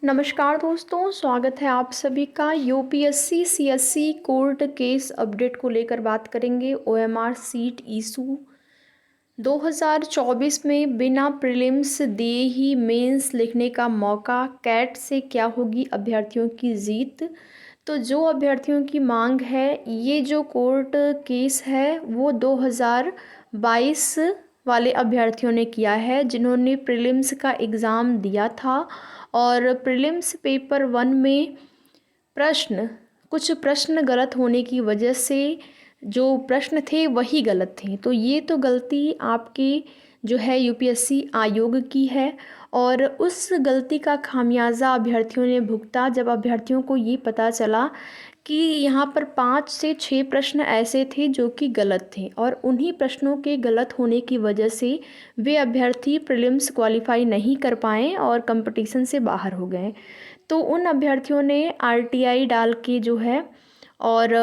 नमस्कार दोस्तों, स्वागत है आप सभी का। UPSC CSC court case update को लेकर बात करेंगे। ओएमआर सीट इशू 2024 में बिना प्रीलिम्स दिए ही मेंस लिखने का मौका, कैट से क्या होगी अभ्यर्थियों की जीत। तो जो अभ्यर्थियों की मांग है, ये जो कोर्ट केस है वो 2022 वाले अभ्यर्थियों ने किया है जिन्होंने प्रीलिम्स का एग्ज़ाम दिया था और प्रीलिम्स पेपर 1 में कुछ प्रश्न गलत होने की वजह से जो प्रश्न थे वही गलत थे। तो ये तो गलती आपकी जो है यूपीएससी आयोग की है और उस गलती का खामियाजा अभ्यर्थियों ने भुगता जब अभ्यर्थियों को ये पता चला कि यहाँ पर 5 से 6 प्रश्न ऐसे थे जो कि गलत थे और उन्हीं प्रश्नों के गलत होने की वजह से वे अभ्यर्थी प्रीलिम्स क्वालिफाई नहीं कर पाए और कंपटीशन से बाहर हो गए। तो उन अभ्यर्थियों ने आरटीआई डाल के जो है और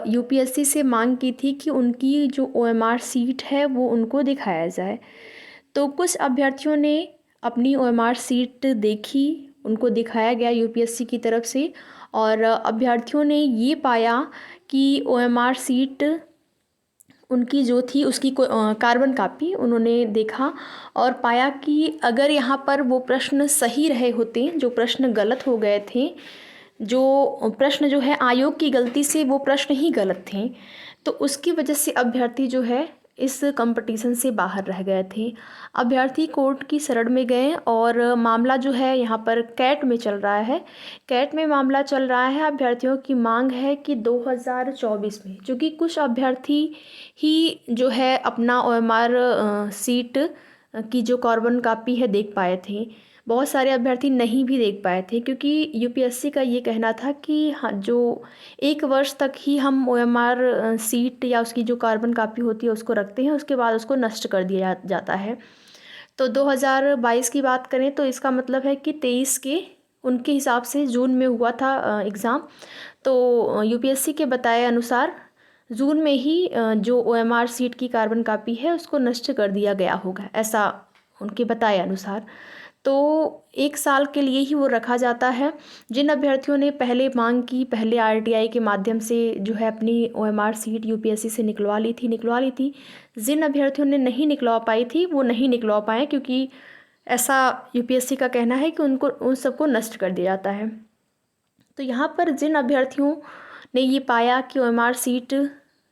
यूपीएससी से मांग की थी कि उनकी जो ओएमआर सीट है वो उनको दिखाया जाए। तो कुछ अभ्यर्थियों ने अपनी ओएमआर सीट देखी, उनको दिखाया गया यूपीएससी की तरफ से और अभ्यर्थियों ने ये पाया कि ओएमआर सीट उनकी जो थी उसकी कार्बन कापी उन्होंने देखा और पाया कि अगर यहाँ पर वो प्रश्न सही रहे होते, जो प्रश्न गलत हो गए थे, जो प्रश्न जो है आयोग की गलती से वो प्रश्न ही गलत थे, तो उसकी वजह से अभ्यर्थी जो है इस कंपटीशन से बाहर रह गए थे। अभ्यर्थी कोर्ट की शरण में गए और मामला जो है यहाँ पर कैट में चल रहा है। कैट में मामला चल रहा है। अभ्यर्थियों की मांग है कि 2024 में, चूँकि कुछ अभ्यर्थी ही जो है अपना ओएमआर सीट की जो कार्बन कापी है देख पाए थे, बहुत सारे अभ्यर्थी नहीं भी देख पाए थे क्योंकि यूपीएससी का ये कहना था कि हाँ, जो 1 वर्ष तक ही हम ओएमआर सीट या उसकी जो कार्बन कापी होती है उसको रखते हैं, उसके बाद उसको नष्ट कर दिया जाता है। तो 2022 की बात करें तो इसका मतलब है कि 23 के उनके हिसाब से जून में हुआ था एग्ज़ाम। तो यूपीएससी के बताए अनुसार जून में ही जो ओएमआर सीट की कार्बन कापी है उसको नष्ट कर दिया गया होगा, ऐसा उनके बताए अनुसार। तो 1 साल के लिए ही वो रखा जाता है। जिन अभ्यर्थियों ने पहले मांग की, पहले आरटीआई के माध्यम से जो है अपनी ओएमआर सीट यूपीएससी से निकलवा ली थी। जिन अभ्यर्थियों ने नहीं निकलवा पाई थी वो नहीं निकलवा पाए क्योंकि ऐसा यूपीएससी का कहना है कि उनको उन सबको नष्ट कर दिया जाता है। तो यहाँ पर जिन अभ्यर्थियों ने ये पाया कि ओएमआर सीट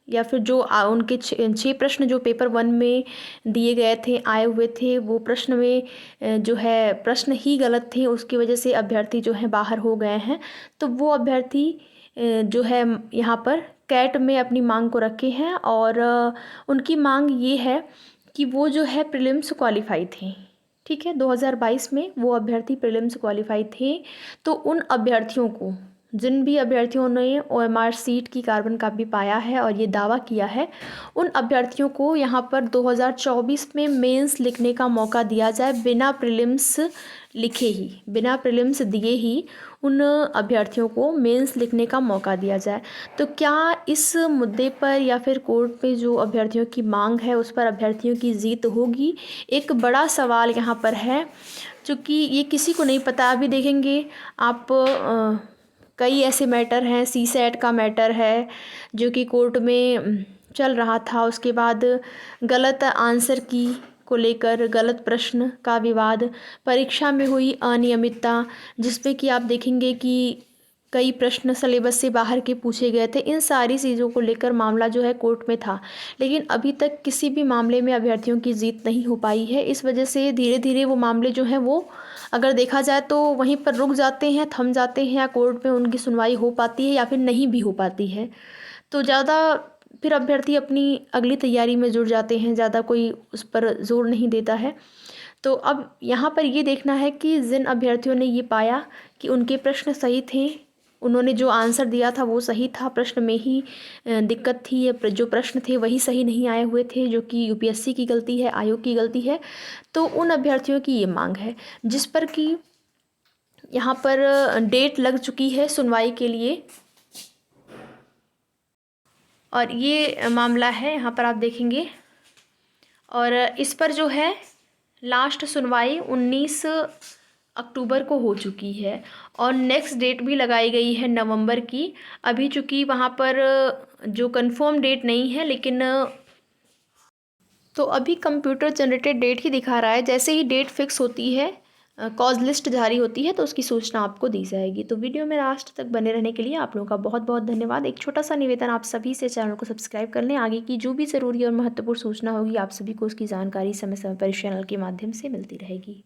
या फिर जो उनके 6 प्रश्न जो पेपर 1 में दिए गए थे, आए हुए थे, वो प्रश्न में जो है प्रश्न ही गलत थे, उसकी वजह से अभ्यर्थी जो हैं बाहर हो गए हैं। तो वो अभ्यर्थी जो है यहाँ पर कैट में अपनी मांग को रखे हैं और उनकी मांग ये है कि वो जो है प्रीलिम्स क्वालिफाई थे। ठीक है, 2022 में वो अभ्यर्थी प्रीलिम्स क्वालिफाई थे। तो उन अभ्यर्थियों को, जिन भी अभ्यर्थियों ने ओएमआर सीट की कार्बन कापी पाया है और ये दावा किया है, उन अभ्यर्थियों को यहाँ पर 2024 में मेंस लिखने का मौका दिया जाए बिना प्रीलिम्स लिखे ही, बिना प्रीलिम्स दिए ही उन अभ्यर्थियों को मेंस लिखने का मौका दिया जाए। तो क्या इस मुद्दे पर या फिर कोर्ट में जो अभ्यर्थियों की मांग है उस पर अभ्यर्थियों की जीत होगी? एक बड़ा सवाल यहाँ पर है, चूँकि ये किसी को नहीं पता। अभी देखेंगे आप कई ऐसे मैटर हैं, सीसेट का मैटर है जो कि कोर्ट में चल रहा था। उसके बाद गलत आंसर की को लेकर गलत प्रश्न का विवाद, परीक्षा में हुई अनियमितता जिसपे कि आप देखेंगे कि कई प्रश्न सिलेबस से बाहर के पूछे गए थे। इन सारी चीज़ों को लेकर मामला जो है कोर्ट में था, लेकिन अभी तक किसी भी मामले में अभ्यर्थियों की जीत नहीं हो पाई है। इस वजह से धीरे धीरे वो मामले जो हैं वो अगर देखा जाए तो वहीं पर रुक जाते हैं, थम जाते हैं, या कोर्ट में उनकी सुनवाई हो पाती है या फिर नहीं भी हो पाती है। तो ज़्यादा फिर अभ्यर्थी अपनी अगली तैयारी में जुट जाते हैं, ज़्यादा कोई उस पर जोर नहीं देता है। तो अब यहाँ पर ये देखना है कि जिन अभ्यर्थियों ने ये पाया कि उनके प्रश्न सही थे, उन्होंने जो आंसर दिया था वो सही था, प्रश्न में ही दिक्कत थी, या जो प्रश्न थे वही सही नहीं आए हुए थे, जो कि यूपीएससी की गलती है, आयोग की गलती है। तो उन अभ्यर्थियों की ये मांग है जिस पर कि यहाँ पर डेट लग चुकी है सुनवाई के लिए। और ये मामला है यहाँ पर आप देखेंगे, और इस पर जो है लास्ट सुनवाई 19 अक्टूबर को हो चुकी है और नेक्स्ट डेट भी लगाई गई है नवंबर की। अभी चूँकि वहाँ पर जो कंफर्म डेट नहीं है, लेकिन तो अभी कंप्यूटर जनरेटेड डेट ही दिखा रहा है। जैसे ही डेट फिक्स होती है, कॉज लिस्ट जारी होती है, तो उसकी सूचना आपको दी जाएगी। तो वीडियो में लास्ट तक बने रहने के लिए आप लोगों का बहुत बहुत धन्यवाद। एक छोटा सा निवेदन आप सभी से, चैनल को सब्सक्राइब कर लें। आगे की जो भी ज़रूरी और महत्वपूर्ण सूचना होगी आप सभी को उसकी जानकारी समय समय पर इस चैनल के माध्यम से मिलती रहेगी।